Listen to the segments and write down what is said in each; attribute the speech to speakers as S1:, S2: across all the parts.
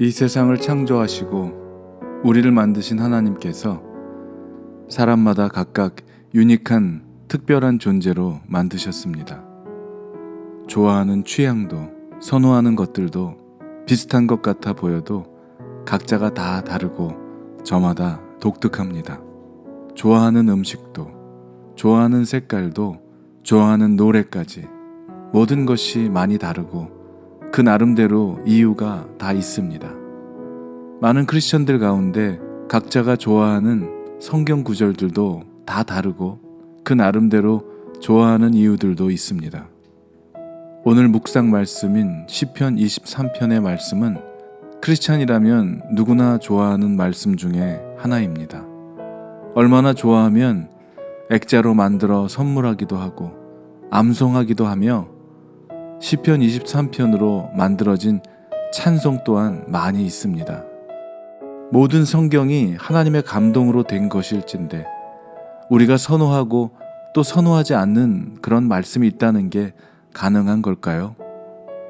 S1: 이 세상을 창조하시고 우리를 만드신 하나님께서 사람마다 각각 유니크한 특별한 존재로 만드셨습니다. 좋아하는 취향도 선호하는 것들도 비슷한 것 같아 보여도 각자가 다 다르고 저마다 독특합니다. 좋아하는 음식도, 좋아하는 색깔도, 좋아하는 노래까지 모든 것이 많이 다르고 그 나름대로 이유가 다 있습니다. 많은 크리스천들 가운데 각자가 좋아하는 성경 구절들도 다 다르고 그 나름대로 좋아하는 이유들도 있습니다. 오늘 묵상 말씀인 시편 23편의 말씀은 크리스찬이라면 누구나 좋아하는 말씀 중에 하나입니다. 얼마나 좋아하면 액자로 만들어 선물하기도 하고 암송하기도 하며 시편 23편으로 만들어진 찬송 또한 많이 있습니다. 모든 성경이 하나님의 감동으로 된 것일진데 우리가 선호하고 또 선호하지 않는 그런 말씀이 있다는 게 가능한 걸까요?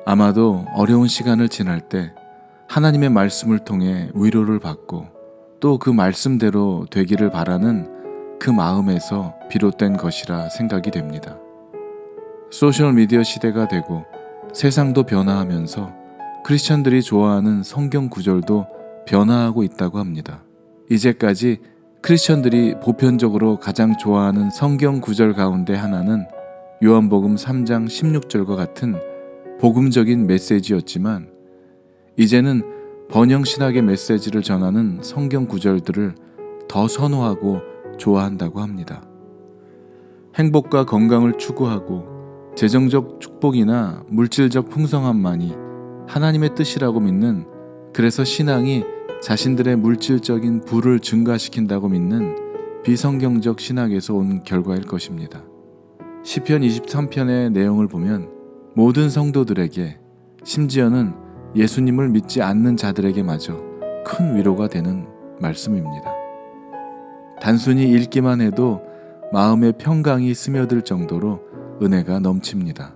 S1: 아마도 어려운 시간을 지날 때 하나님의 말씀을 통해 위로를 받고 또 그 말씀대로 되기를 바라는 그 마음에서 비롯된 것이라 생각이 됩니다. 소셜미디어 시대가 되고 세상도 변화하면서 크리스천들이 좋아하는 성경 구절도 변화하고 있다고 합니다. 이제까지 크리스천들이 보편적으로 가장 좋아하는 성경 구절 가운데 하나는 요한복음 3장 16절과 같은 복음적인 메시지였지만 이제는 번영신학의 메시지를 전하는 성경 구절들을 더 선호하고 좋아한다고 합니다. 행복과 건강을 추구하고 재정적 축복이나 물질적 풍성함만이 하나님의 뜻이라고 믿는, 그래서 신앙이 자신들의 물질적인 부를 증가시킨다고 믿는 비성경적 신학에서 온 결과일 것입니다. 시편 23편의 내용을 보면 모든 성도들에게, 심지어는 예수님을 믿지 않는 자들에게마저 큰 위로가 되는 말씀입니다. 단순히 읽기만 해도 마음의 평강이 스며들 정도로 은혜가 넘칩니다.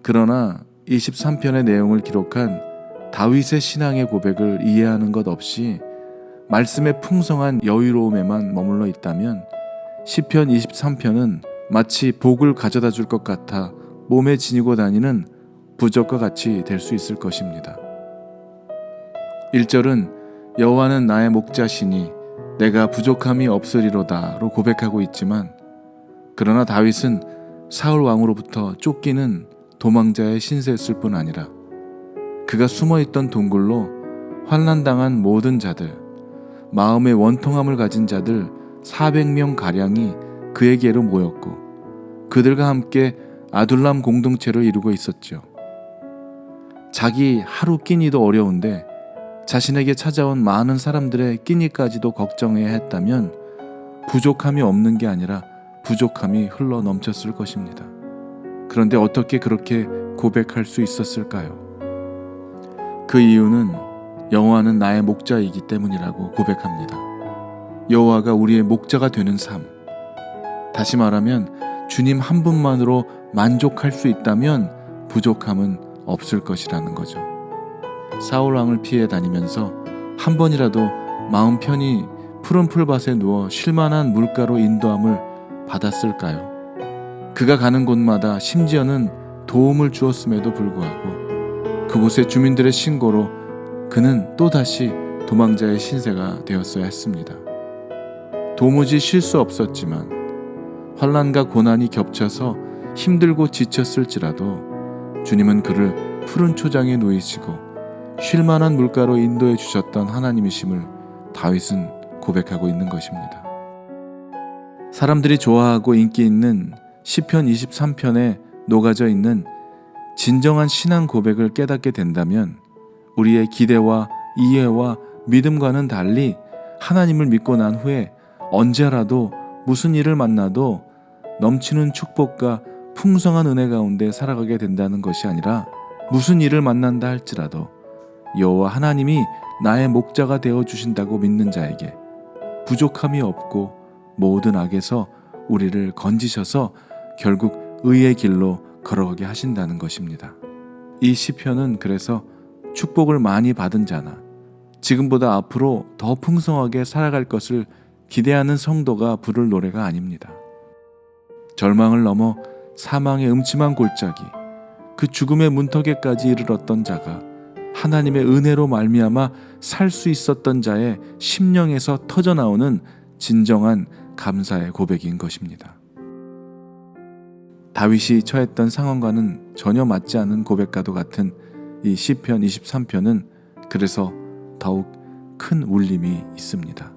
S1: 그러나 23편의 내용을 기록한 다윗의 신앙의 고백을 이해하는 것 없이 말씀의 풍성한 여유로움에만 머물러 있다면 시편 23편은 마치 복을 가져다 줄 것 같아 몸에 지니고 다니는 부적과 같이 될 수 있을 것입니다. 1절은 여호와는 나의 목자시니 내가 부족함이 없으리로다로 고백하고 있지만, 그러나 다윗은 사울 왕으로부터 쫓기는 도망자의 신세였을 뿐 아니라 그가 숨어있던 동굴로 환난당한 모든 자들, 마음의 원통함을 가진 자들 400명 가량이 그에게로 모였고 그들과 함께 아둘람 공동체를 이루고 있었죠. 자기 하루 끼니도 어려운데 자신에게 찾아온 많은 사람들의 끼니까지도 걱정해야 했다면 부족함이 없는 게 아니라 부족함이 흘러 넘쳤을 것입니다. 그런데 어떻게 그렇게 고백할 수 있었을까요? 그 이유는 여호와는 나의 목자이기 때문이라고 고백합니다. 여호와가 우리의 목자가 되는 삶, 다시 말하면 주님 한 분만으로 만족할 수 있다면 부족함은 없을 것이라는 거죠. 사울 왕을 피해 다니면서 한 번이라도 마음 편히 푸른 풀밭에 누워 쉴만한 물가로 인도함을 받았을까요? 그가 가는 곳마다 심지어는 도움을 주었음에도 불구하고 그곳의 주민들의 신고로 그는 또다시 도망자의 신세가 되었어야 했습니다. 도무지 쉴 수 없었지만 환난과 고난이 겹쳐서 힘들고 지쳤을지라도 주님은 그를 푸른 초장에 누이시고 쉴만한 물가로 인도해 주셨던 하나님이심을 다윗은 고백하고 있는 것입니다. 사람들이 좋아하고 인기 있는 시편 23편에 녹아져 있는 진정한 신앙 고백을 깨닫게 된다면 우리의 기대와 이해와 믿음과는 달리 하나님을 믿고 난 후에 언제라도 무슨 일을 만나도 넘치는 축복과 풍성한 은혜 가운데 살아가게 된다는 것이 아니라 무슨 일을 만난다 할지라도 여호와 하나님이 나의 목자가 되어 주신다고 믿는 자에게 부족함이 없고 모든 악에서 우리를 건지셔서 결국 의의 길로 걸어가게 하신다는 것입니다. 이 시편은 그래서 축복을 많이 받은 자나 지금보다 앞으로 더 풍성하게 살아갈 것을 기대하는 성도가 부를 노래가 아닙니다. 절망을 넘어 사망의 음침한 골짜기, 그 죽음의 문턱에까지 이르렀던 자가 하나님의 은혜로 말미암아 살 수 있었던 자의 심령에서 터져나오는 진정한 감사의 고백인 것입니다. 다윗이 처했던 상황과는 전혀 맞지 않은 고백과도 같은 이 시편 23편은 그래서 더욱 큰 울림이 있습니다.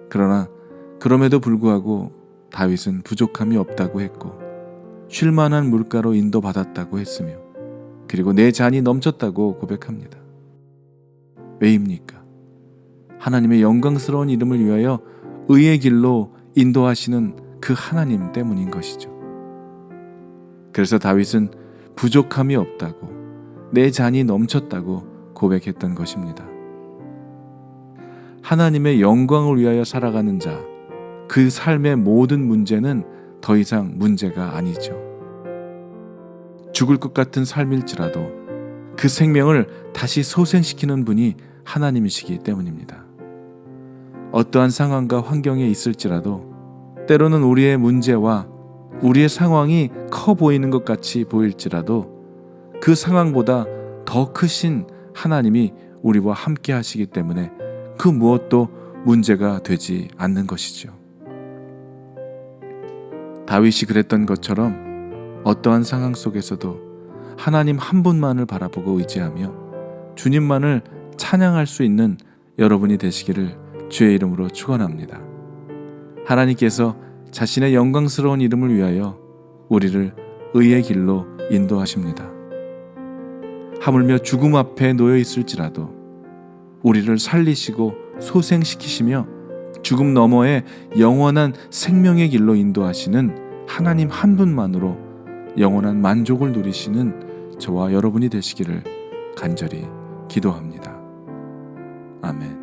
S1: 그러나 그럼에도 불구하고 다윗은 부족함이 없다고 했고 쉴만한 물가로 인도받았다고 했으며 그리고 내 잔이 넘쳤다고 고백합니다. 왜입니까? 하나님의 영광스러운 이름을 위하여 의의 길로 인도하시는 그 하나님 때문인 것이죠. 그래서 다윗은 부족함이 없다고, 내 잔이 넘쳤다고 고백했던 것입니다. 하나님의 영광을 위하여 살아가는 자, 그 삶의 모든 문제는 더 이상 문제가 아니죠. 죽을 것 같은 삶일지라도 그 생명을 다시 소생시키는 분이 하나님이시기 때문입니다. 어떠한 상황과 환경에 있을지라도 때로는 우리의 문제와 우리의 상황이 커 보이는 것 같이 보일지라도 그 상황보다 더 크신 하나님이 우리와 함께 하시기 때문에 그 무엇도 문제가 되지 않는 것이죠. 다윗이 그랬던 것처럼 어떠한 상황 속에서도 하나님 한 분만을 바라보고 의지하며 주님만을 찬양할 수 있는 여러분이 되시기를 주의 이름으로 축원합니다. 하나님께서 자신의 영광스러운 이름을 위하여 우리를 의의 길로 인도하십니다. 하물며 죽음 앞에 놓여 있을지라도 우리를 살리시고 소생시키시며 죽음 너머에 영원한 생명의 길로 인도하시는 하나님 한 분만으로 영원한 만족을 누리시는 저와 여러분이 되시기를 간절히 기도합니다. 아멘.